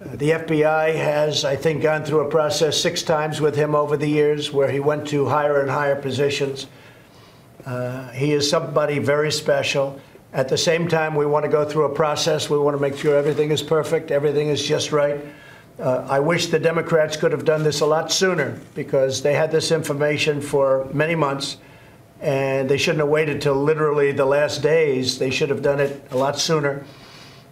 The FBI has, I think, gone through a process 6 times with him over the years where he went to higher and higher positions. He is somebody very special. At the same time, we want to go through a process. We want to make sure everything is perfect, everything is just right. I wish the Democrats could have done this a lot sooner because they had this information for many months, and they shouldn't have waited till literally the last days. They should have done it a lot sooner.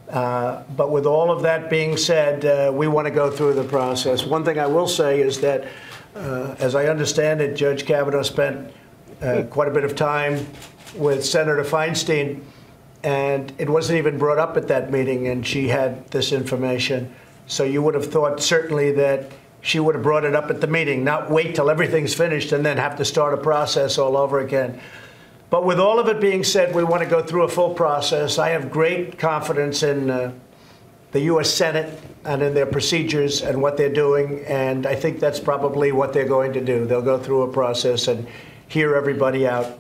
But with all of that being said, we want to go through the process. One thing I will say is that, as I understand it, Judge Kavanaugh spent quite a bit of time with Senator Feinstein, and it wasn't even brought up at that meeting, and she had this information. So you would have thought certainly that she would have brought it up at the meeting, not wait till everything's finished and then have to start a process all over again. But with all of it being said, we want to go through a full process. I have great confidence in the U.S. Senate and in their procedures and what they're doing, and I think that's probably what they're going to do. They'll go through a process and hear everybody out.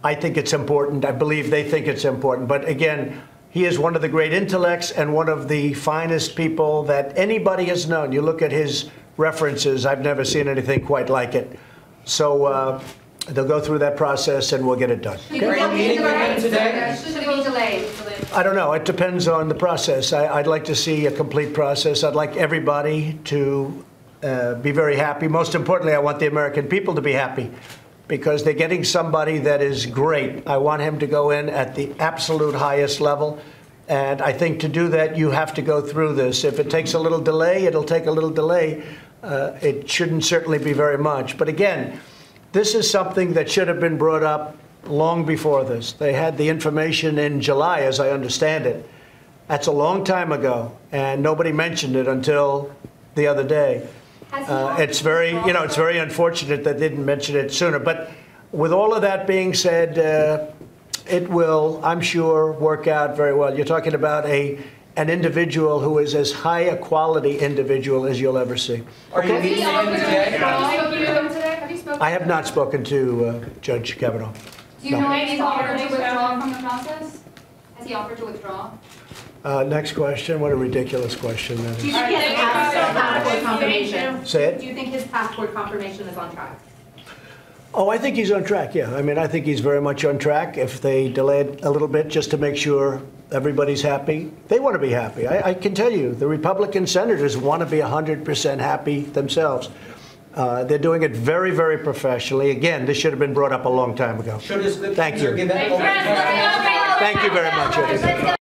I think it's important. I believe they think it's important. But again, he is one of the great intellects and one of the finest people that anybody has known. You look at his references, I've never seen anything quite like it. So they'll go through that process and we'll get it done. Okay? Should it be delayed? I don't know. It depends on the process. I'd like to see a complete process. I'd like everybody to be very happy. Most importantly, I want the American people to be happy, because they're getting somebody that is great. I want him to go in at the absolute highest level. And I think to do that, you have to go through this. If it takes a little delay, it'll take a little delay. It shouldn't certainly be very much. But again, this is something that should have been brought up long before this. They had the information in July, as I understand it. That's a long time ago, and nobody mentioned it until the other day. It's very unfortunate that they didn't mention it sooner. But with all of that being said, it will, I'm sure, work out very well. You're talking about an individual who is as high a quality individual as you'll ever see. Are you meeting him today? I have not spoken to Judge Kavanaugh. Do you know if he's offered to withdraw from the process? Has he offered to withdraw? Next question. What a ridiculous question that is. Do you think his passport confirmation? Say it? Do you think his passport confirmation is on track? Oh, I think he's on track, yeah. I mean, I think he's very much on track. If they delay it a little bit just to make sure everybody's happy, they want to be happy. I can tell you, the Republican senators want to be 100% happy themselves. They're doing it very, very professionally. Again, this should have been brought up a long time ago. Thank you. Thank you very much, everybody.